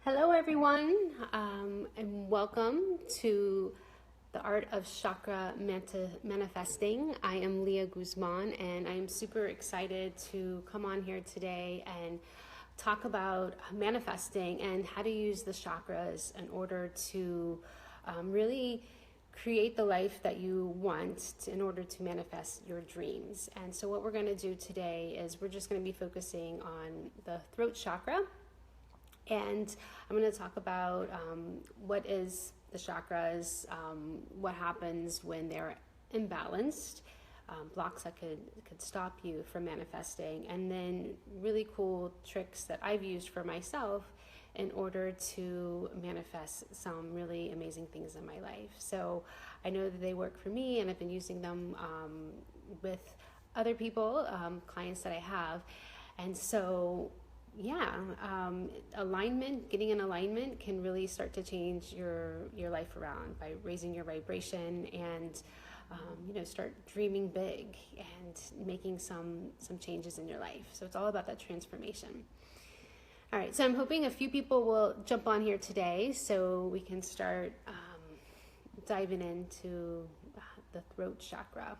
Hello, everyone, and welcome to the Art of Chakra Manifesting. I am Leah Guzman, and I am super excited to come on here today and talk about manifesting and how to use the chakras in order to really create the life that you want in order to manifest your dreams. And so what we're going to do today is we're just going to be focusing on the throat chakra. And I'm going to talk about what is the chakras, what happens when they're imbalanced, blocks that could stop you from manifesting, and then really cool tricks that I've used for myself in order to manifest some really amazing things in my life. So I know that they work for me, and I've been using them with other people, clients that I have. And so alignment, getting in alignment can really start to change your life around by raising your vibration and start dreaming big and making some changes in your life. So it's all about that transformation. All right, so I'm hoping a few people will jump on here today so we can start diving into the throat chakra.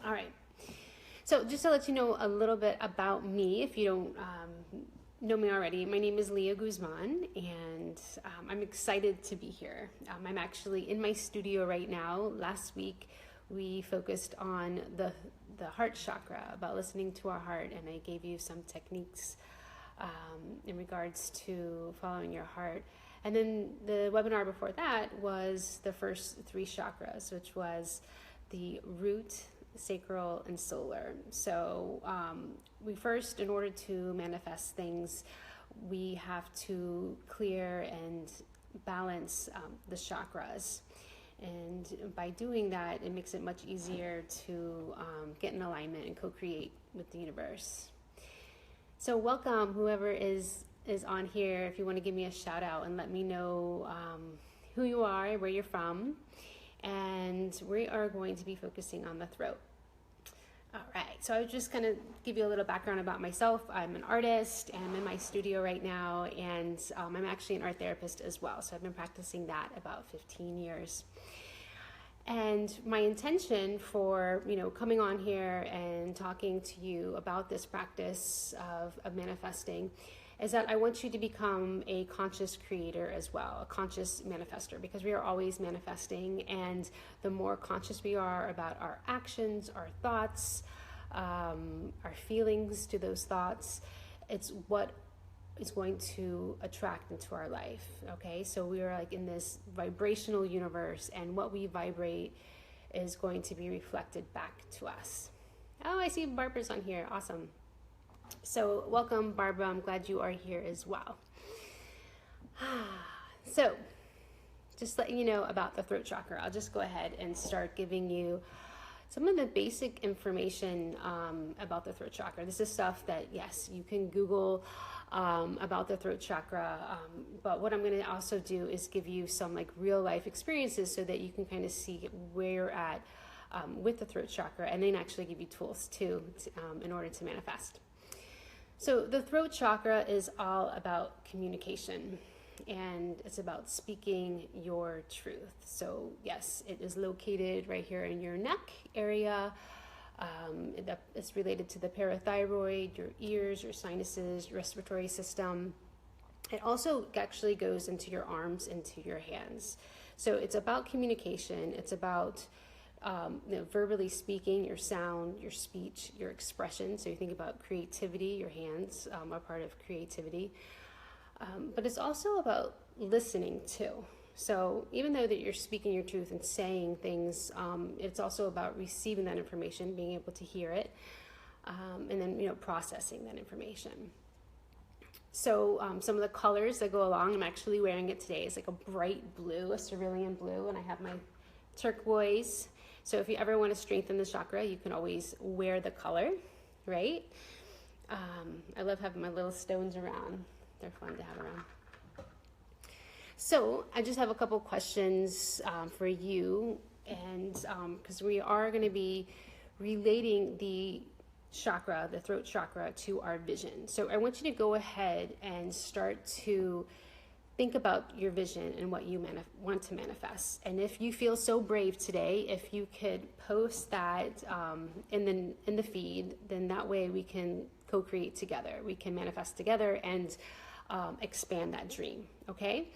All right. So just to let you know a little bit about me, if you don't know me already, my name is Leah Guzman, and I'm excited to be here. I'm actually in my studio right now. Last week, we focused on the heart chakra, about listening to our heart, and I gave you some techniques in regards to following your heart. And then the webinar before that was the first three chakras, which was the root, sacral, and solar. So we first, in order to manifest things, we have to clear and balance the chakras. And by doing that, it makes it much easier to get in alignment and co-create with the universe. So welcome, whoever is on here. If you want to give me a shout out and let me know who you are, where you're from. And we are going to be focusing on the throat. All right, so I was just going to give you a little background about myself. I'm an artist, and I'm in my studio right now, and I'm actually an art therapist as well. So I've been practicing that about 15 years. And my intention for, coming on here and talking to you about this practice of manifesting is that I want you to become a conscious creator as well, a conscious manifester, because we are always manifesting, and the more conscious we are about our actions, our thoughts, our feelings to those thoughts, it's what is going to attract into our life, okay? So we are like in this vibrational universe, and what we vibrate is going to be reflected back to us. Oh, I see Barbara's on here, awesome. So welcome, Barbara. I'm glad you are here as well. So just letting you know about the throat chakra, I'll just go ahead and start giving you some of the basic information about the throat chakra. This is stuff that, yes, you can Google about the throat chakra, but what I'm going to also do is give you some like real life experiences so that you can kind of see where you're at with the throat chakra, and then actually give you tools too in order to manifest. So the throat chakra is all about communication, and it's about speaking your truth. So yes, it is located right here in your neck area. It's related to the parathyroid, your ears, your sinuses, your respiratory system. It also actually goes into your arms, into your hands. So it's about communication. It's about verbally speaking, your sound, your speech, your expression. So you think about creativity, your hands are part of creativity. But it's also about listening too. So even though that you're speaking your truth and saying things, it's also about receiving that information, being able to hear it, and then, processing that information. So some of the colors that go along, I'm actually wearing it today. It's like a bright blue, a cerulean blue, and I have my turquoise. So if you ever want to strengthen the chakra, you can always wear the color, right? I love having my little stones around. They're fun to have around. So I just have a couple questions for you, and because we are going to be relating the chakra, the throat chakra, to our vision. So I want you to go ahead and start to think about your vision and what you want to manifest. And if you feel so brave today, if you could post that in the feed, then that way we can co-create together. We can manifest together and expand that dream, okay?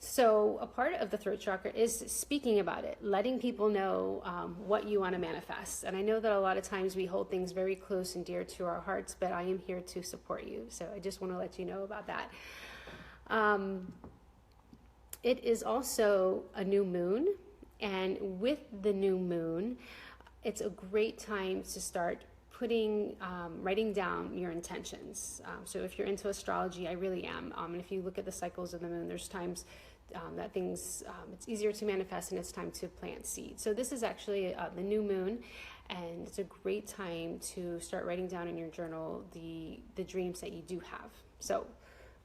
So a part of the throat chakra is speaking about it, letting people know what you want to manifest. And I know that a lot of times we hold things very close and dear to our hearts, but I am here to support you. So I just want to let you know about that. It is also a new moon, and with the new moon, it's a great time to start writing down your intentions. So if you're into astrology, I really am. And if you look at the cycles of the moon, there's times that things, it's easier to manifest and it's time to plant seeds. So this is actually the new moon, and it's a great time to start writing down in your journal the dreams that you do have. So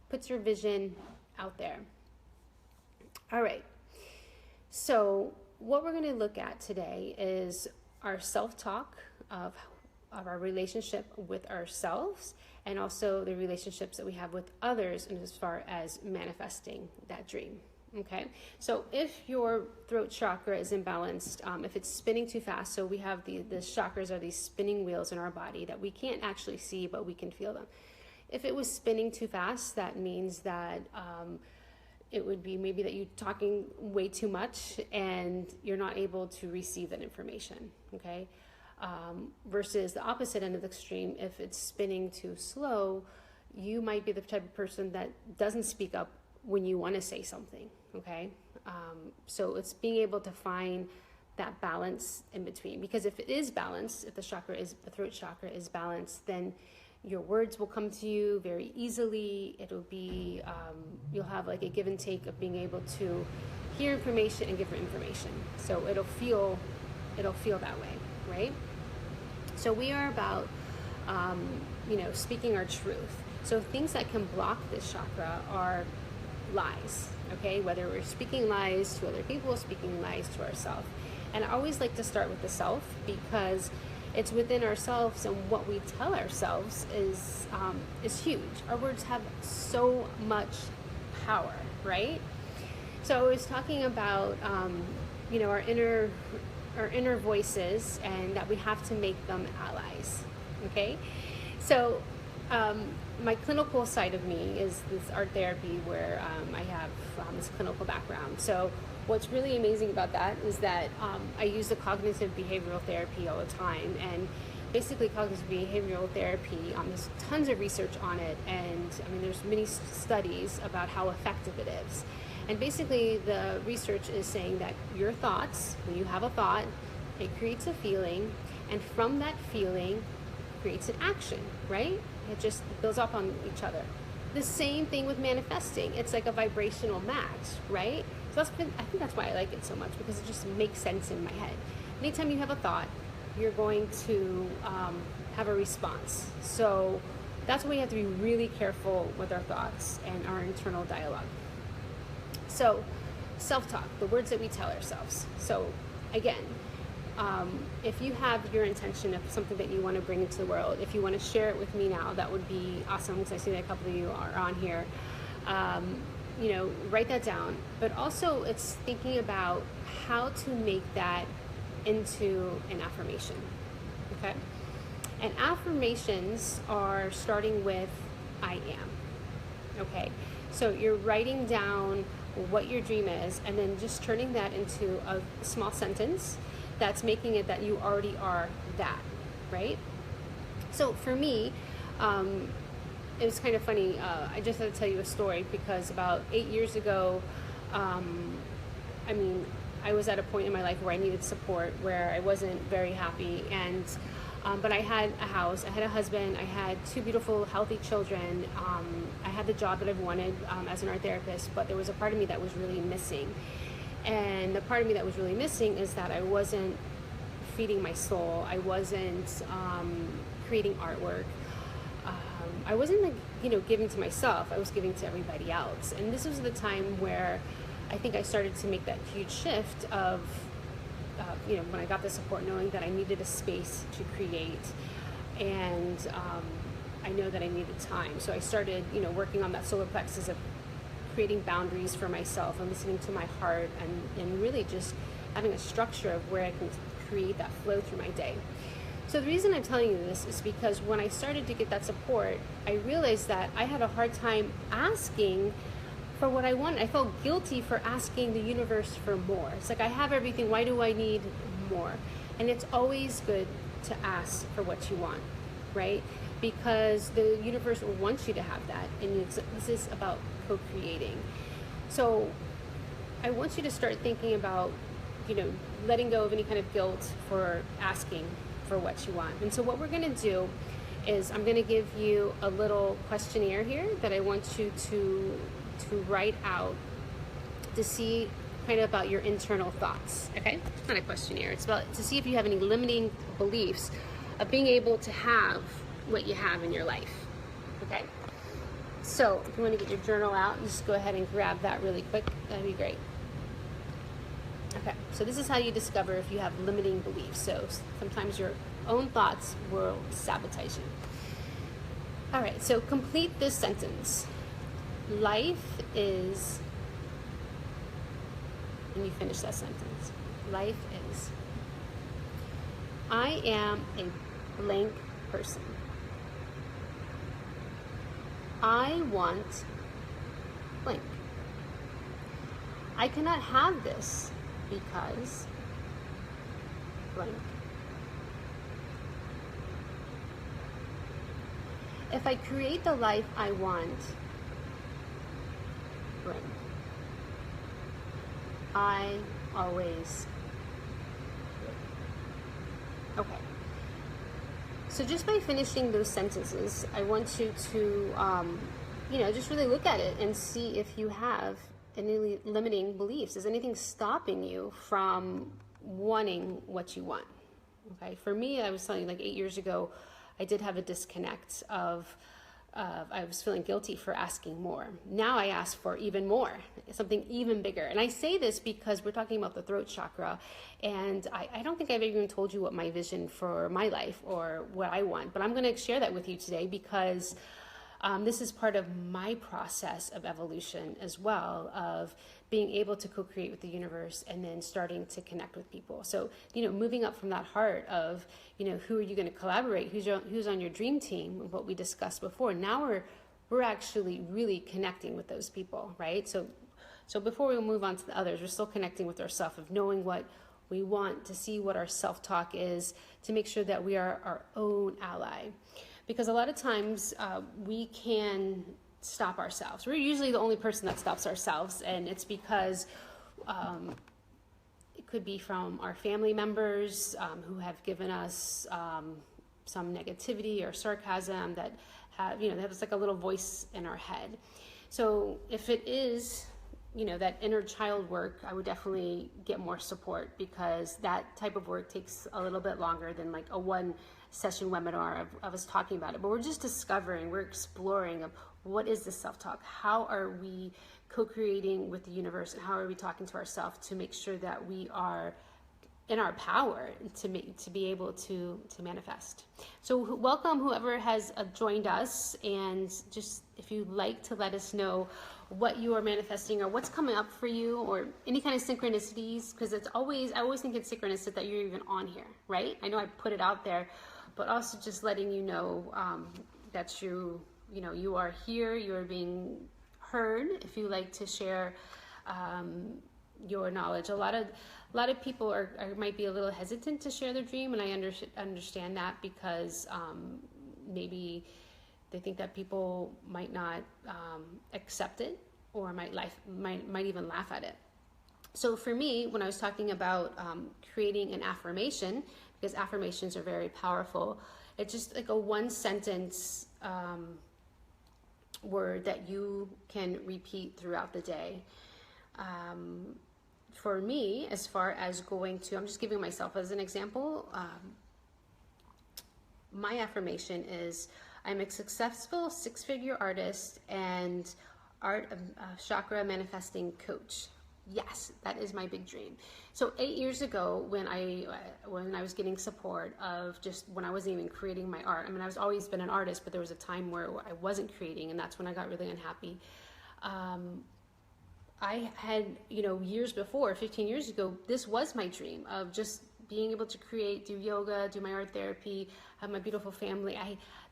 put your vision out there. All right. So what we're going to look at today is our self-talk of our relationship with ourselves, and also the relationships that we have with others, and as far as manifesting that dream. Okay, so if your throat chakra is imbalanced, if it's spinning too fast, so we have the chakras are these spinning wheels in our body that we can't actually see, but we can feel them. If it was spinning too fast, that means that it would be maybe that you're talking way too much and you're not able to receive that information, okay? Versus the opposite end of the extreme, if it's spinning too slow, you might be the type of person that doesn't speak up when you want to say something, okay? So it's being able to find that balance in between, because if it is balanced, if the throat chakra is balanced, then your words will come to you very easily. It'll be, you'll have like a give and take of being able to hear information and give information. So it'll feel that way, right? So we are about, speaking our truth. So things that can block this chakra are lies, okay? Whether we're speaking lies to other people, speaking lies to ourselves. And I always like to start with the self, because it's within ourselves, and what we tell ourselves is huge. Our words have so much power, right? So I was talking about, our inner voices, and that we have to make them allies, okay? So my clinical side of me is this art therapy, where I have this clinical background. So what's really amazing about that is that I use the cognitive behavioral therapy all the time. And basically cognitive behavioral therapy, there's tons of research on it. And there's many studies about how effective it is. And basically the research is saying that your thoughts, when you have a thought, it creates a feeling. And from that feeling creates an action, right? It just builds up on each other. The same thing with manifesting. It's like a vibrational match, right? So I think that's why I like it so much, because it just makes sense in my head. Anytime you have a thought, you're going to have a response. So that's why we have to be really careful with our thoughts and our internal dialogue. So self-talk, the words that we tell ourselves. So again, if you have your intention of something that you want to bring into the world, if you want to share it with me now, that would be awesome, because I see that a couple of you are on here. Write that down. But also it's thinking about how to make that into an affirmation, okay? And affirmations are starting with I am, okay? So you're writing down what your dream is, and then just turning that into a small sentence that's making it that you already are that, right? So for me, it was kind of funny. I just had to tell you a story, because about 8 years ago, I was at a point in my life where I needed support, where I wasn't very happy, and but I had a house, I had a husband, I had 2 beautiful, healthy children. I had the job that I've wanted as an art therapist, but there was a part of me that was really missing. And the part of me that was really missing is that I wasn't feeding my soul. I wasn't creating artwork. I wasn't giving to myself. I was giving to everybody else. And this was the time where I think I started to make that huge shift of, when I got the support, knowing that I needed a space to create. and I know that I needed time. So I started, working on that solar plexus of creating boundaries for myself and listening to my heart, and really just having a structure of where I can create that flow through my day. So the reason I'm telling you this is because when I started to get that support, I realized that I had a hard time asking for what I want. I felt guilty for asking the universe for more. It's like, I have everything, why do I need more? And it's always good to ask for what you want, right? Because the universe wants you to have that, and this is about co-creating. So I want you to start thinking about, letting go of any kind of guilt for asking for what you want. And so what we're going to do is I'm going to give you a little questionnaire here that I want you to write out to see kind of about your internal thoughts. Okay, it's not a questionnaire, it's about to see if you have any limiting beliefs of being able to have what you have in your life. Okay, so if you want to get your journal out, just go ahead and grab that really quick. That'd be great. Okay, so this is how you discover if you have limiting beliefs. So sometimes your own thoughts will sabotage you. All right, so complete this sentence. Life is, and you finish that sentence. Life is, I am a blank person. I want blank. I cannot have this because blank. If I create the life I want, blank. I always win. Okay. So just by finishing those sentences, I want you to, just really look at it and see if you have any limiting beliefs. Is anything stopping you from wanting what you want? Okay. For me, I was telling you, like 8 years ago, I did have a disconnect of I was feeling guilty for asking more. Now I ask for even more, something even bigger. And I say this because we're talking about the throat chakra, and I don't think I've even told you what my vision for my life or what I want, but I'm going to share that with you today because this is part of my process of evolution as well, of being able to co-create with the universe and then starting to connect with people. So, moving up from that heart of, who are you going to collaborate? Who's on your dream team? What we discussed before. Now we're actually really connecting with those people, right? So before we move on to the others, we're still connecting with ourselves, of knowing what we want, to see what our self-talk is, to make sure that we are our own ally. Because a lot of times we can stop ourselves. We're usually the only person that stops ourselves, and it's because it could be from our family members who have given us some negativity or sarcasm that have, there's like a little voice in our head. So if it is, that inner child work, I would definitely get more support, because that type of work takes a little bit longer than like a one session webinar of us talking about it. But we're just discovering, we're exploring of what is this self-talk? How are we co-creating with the universe, and how are we talking to ourselves to make sure that we are in our power to be able to manifest. So welcome whoever has joined us, and just if you'd like to let us know what you are manifesting or what's coming up for you, or any kind of synchronicities, because I always think it's synchronistic that you're even on here, right? I know I put it out there, but also just letting you know that you are here, you are being heard. If you like to share your knowledge, a lot of people might be a little hesitant to share their dream, and I understand that, because maybe they think that people might not accept it, or might even laugh at it. So for me, when I was talking about creating an affirmation, because affirmations are very powerful, it's just like a one sentence word that you can repeat throughout the day. For me, as far as going to, I'm just giving myself as an example, my affirmation is, I'm a successful 6-figure artist and chakra manifesting coach. Yes, that is my big dream. So 8 years ago, when I was getting support of just when I wasn't even creating my art. I mean, I was always been an artist, but there was a time where I wasn't creating, and that's when I got really unhappy. I had, years before, 15 years ago, this was my dream of just being able to create, do yoga, do my art therapy, have my beautiful family.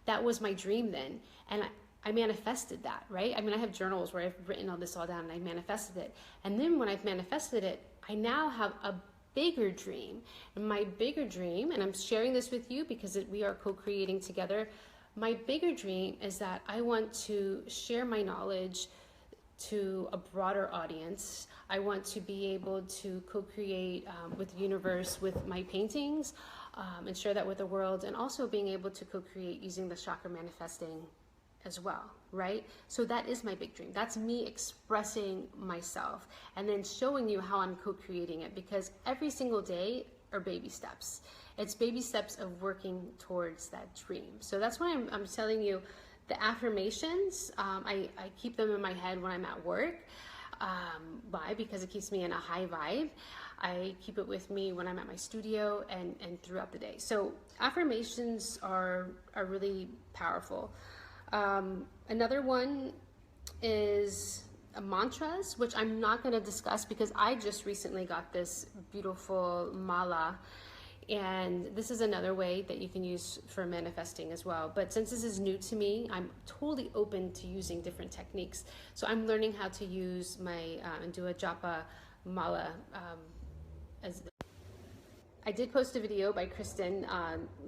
That was my dream then, and I manifested that, right? I mean, I have journals where I've written all this all down and I manifested it. And then when I've manifested it, I now have a bigger dream. And my bigger dream, and I'm sharing this with you because we are co-creating together. My bigger dream is that I want to share my knowledge to a broader audience. I want to be able to co-create with the universe with my paintings and share that with the world, and also being able to co-create using the chakra manifesting as well, right? So that is my big dream. That's me expressing myself and then showing you how I'm co-creating it, because every single day are baby steps. It's baby steps of working towards that dream. So that's why I'm telling you the affirmations. I keep them in my head when I'm at work. Why? Because it keeps me in a high vibe. I keep it with me when I'm at my studio and throughout the day. So affirmations are really powerful. Another one is mantras, which I'm not going to discuss because I just recently got this beautiful mala, and this is another way that you can use for manifesting as well. But since this is new to me, I'm totally open to using different techniques. So I'm learning how to use my and do a japa mala. I did post a video by Kristen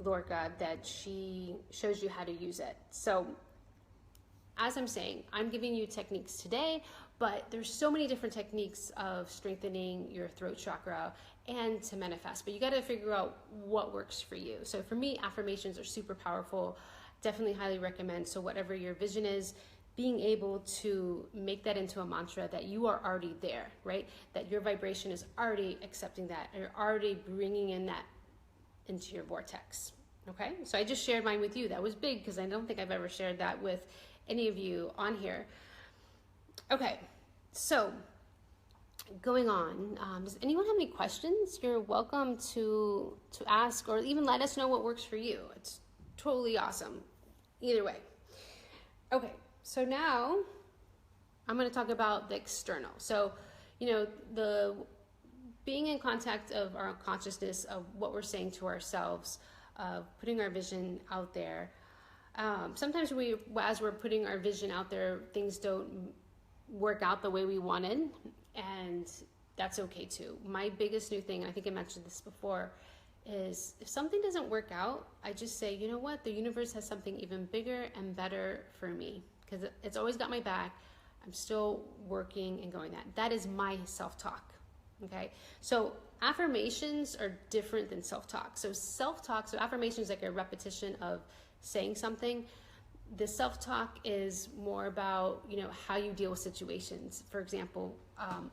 Lorca that she shows you how to use it. So as I'm saying, I'm giving you techniques today, but there's so many different techniques of strengthening your throat chakra and to manifest, but you got to figure out what works for you. So for me, affirmations are super powerful. Definitely highly recommend. So whatever your vision is, being able to make that into a mantra, that you are already there, right? That your vibration is already accepting that. You're already bringing in that into your vortex. Okay, so I just shared mine with you. That was big because I don't think I've ever shared that with any of you on here. Okay, so going on, does anyone have any questions? You're welcome to ask, or even let us know what works for you. It's totally awesome either way. Okay, so now I'm going to talk about the external. So the being in contact of our consciousness of what we're saying to ourselves, of putting our vision out there. Sometimes as we're putting our vision out there, things don't work out the way we wanted, and that's okay too. My biggest new thing, and I think I mentioned this before, is if something doesn't work out, I just say, you know what, the universe has something even bigger and better for me, because it's always got my back. I'm still working and going that. That is my self-talk, okay? So affirmations are different than self-talk. So self-talk, so affirmations like a repetition of saying something. The self-talk is more about, how you deal with situations. For example,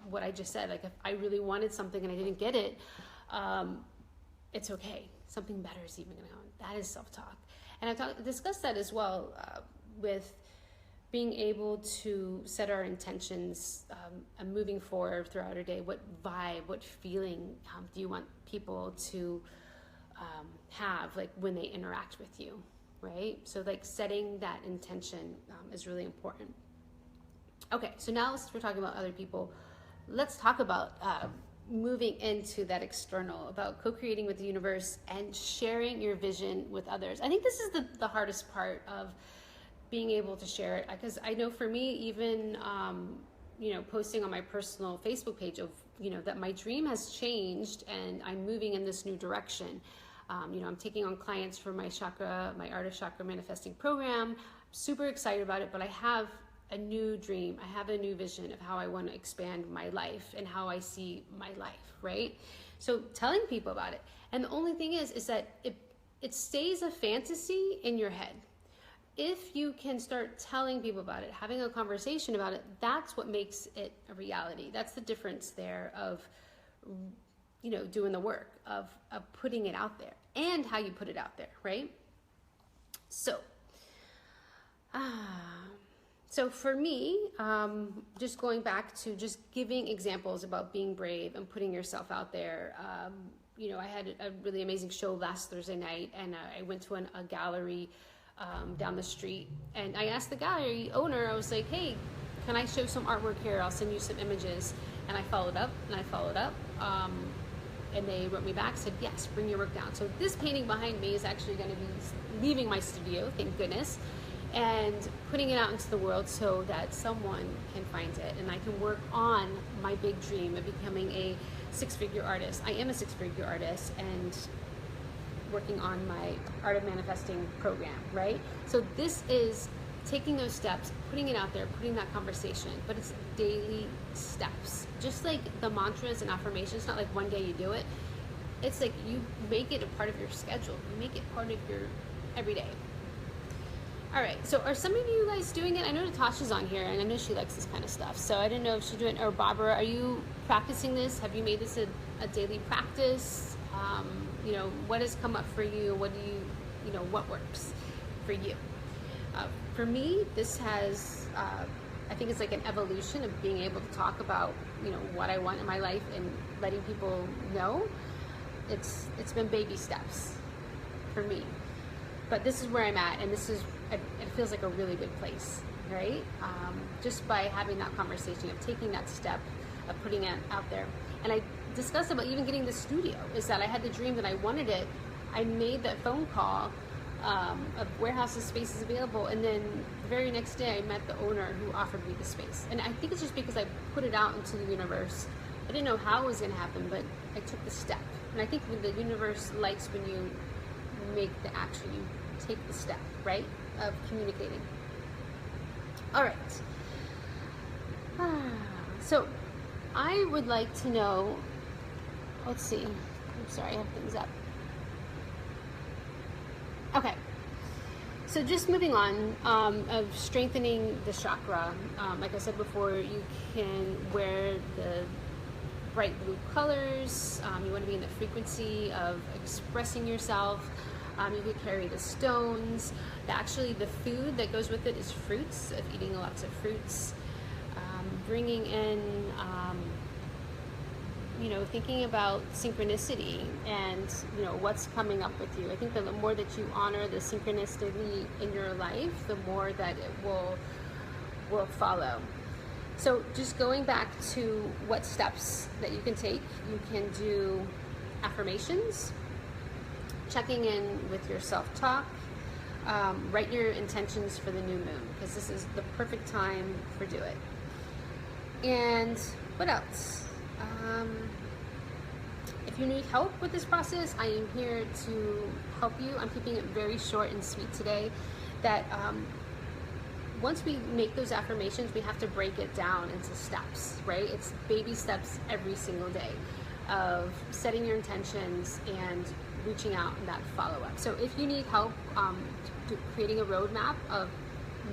what I just said, like if I really wanted something and I didn't get it, it's okay. Something better is even going to come. That is self-talk. And I've discussed that as well with being able to set our intentions and moving forward throughout our day. What vibe, what feeling do you want people to have, like when they interact with you, right? So like setting that intention is really important. Okay, so now since we're talking about other people, let's talk about moving into that external, about co-creating with the universe and sharing your vision with others. I think this is the hardest part of being able to share it, because I know for me, even posting on my personal Facebook page of that my dream has changed and I'm moving in this new direction. I'm taking on clients for my Art of Chakra Manifesting program. I'm super excited about it, but I have a new dream. I have a new vision of how I want to expand my life and how I see my life, right? So telling people about it. And the only thing is that it stays a fantasy in your head. If you can start telling people about it, having a conversation about it, that's what makes it a reality. That's the difference there of, doing the work, of putting it out there and how you put it out there, right? So So for me, just going back to just giving examples about being brave and putting yourself out there. I had a really amazing show last Thursday night, and I went to a gallery down the street, and I asked the gallery owner, I was like, hey, can I show some artwork here? I'll send you some images. And I followed up, and they wrote me back, said, yes, bring your work down. So this painting behind me is actually going to be leaving my studio, thank goodness, and putting it out into the world so that someone can find it, and I can work on my big dream of becoming a six-figure artist. I am a six-figure artist, and working on my Art of Manifesting program, right? So this is taking those steps, putting it out there, putting that conversation, but it's daily steps. Just like the mantras and affirmations, it's not like one day you do it. It's like you make it a part of your schedule. You make it part of your everyday. All right, so are some of you guys doing it? I know Natasha's on here, and I know she likes this kind of stuff. So I didn't know if she's doing it. Or Barbara, are you practicing this? Have you made this a daily practice? What has come up for you? What do you, what works for you? For me, this has, I think it's like an evolution of being able to talk about, what I want in my life and letting people know. It's been baby steps for me, but this is where I'm at, and it feels like a really good place, right? Just by having that conversation, of taking that step, of putting it out there. And I discussed about even getting the studio, is that I had the dream that I wanted it. I made that phone call of warehouses, spaces available, and then the very next day I met the owner who offered me the space. And I think it's just because I put it out into the universe. I didn't know how it was going to happen, but I took the step. And I think when the universe likes when you make the action, you take the step, right, of communicating. All right. So I would like to know, let's see, I'm sorry, I have things up. Okay, so just moving on, of strengthening the chakra. Like I said before, you can wear the bright blue colors. You want to be in the frequency of expressing yourself. You could carry the stones. Actually, the food that goes with it is fruits, of eating lots of fruits. Bringing in, thinking about synchronicity and, what's coming up with you. I think that the more that you honor the synchronicity in your life, the more that it will follow. So just going back to what steps that you can take, you can do affirmations, checking in with your self-talk, write your intentions for the new moon, because this is the perfect time for do it. And what else? If you need help with this process, I am here to help you. I'm keeping it very short and sweet today. That once we make those affirmations, we have to break it down into steps, right? It's baby steps every single day of setting your intentions and reaching out in that follow-up. So if you need help creating a roadmap of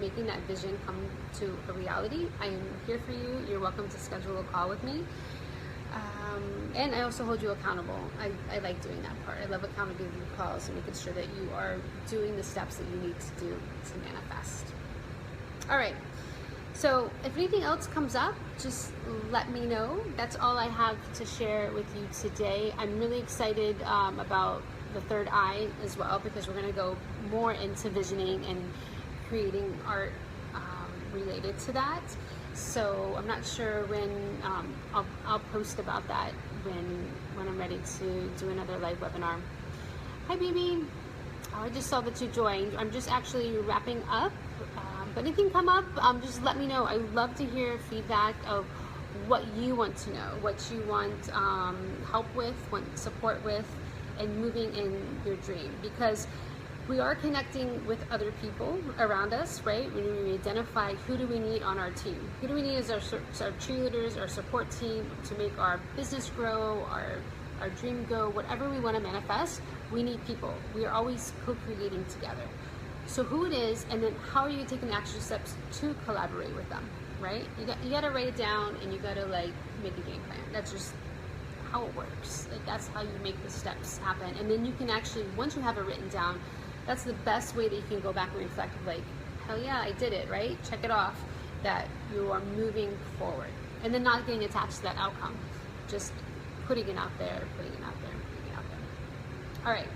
making that vision come to a reality, I am here for you. You're welcome to schedule a call with me. And I also hold you accountable. I like doing that part. I love accountability calls and making sure that you are doing the steps that you need to do to manifest. All right. So if anything else comes up, just let me know. That's all I have to share with you today. I'm really excited about the third eye as well, because we're going to go more into visioning and creating art related to that. So I'm not sure when I'll post about that when I'm ready to do another live webinar. Hi, baby. Oh, I just saw that you joined. I'm just actually wrapping up. But anything come up, just let me know. I would love to hear feedback of what you want to know, what you want help with, want support with, and moving in your dream. Because we are connecting with other people around us, right? When we identify who do we need on our team. Who do we need as our cheerleaders, our support team to make our business grow, our dream go, whatever we want to manifest, we need people. We are always co-creating together. So who it is, and then how are you taking action steps to collaborate with them, right? You got to write it down, and you got to make a game plan. That's just how it works. That's how you make the steps happen. And then you can actually, once you have it written down, that's the best way that you can go back and reflect, hell yeah, I did it, right? Check it off that you are moving forward. And then not getting attached to that outcome. Just putting it out there, putting it out there, putting it out there. All right.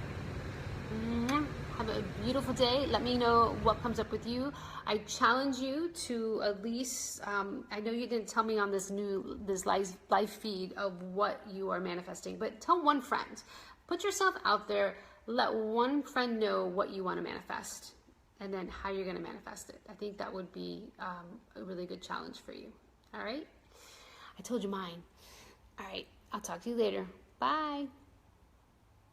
Have a beautiful day. Let me know what comes up with you. I challenge you to at least, I know you didn't tell me on this live feed of what you are manifesting, but tell one friend. Put yourself out there. Let one friend know what you want to manifest and then how you're going to manifest it. I think that would be a really good challenge for you. All right? I told you mine. All right. I'll talk to you later. Bye.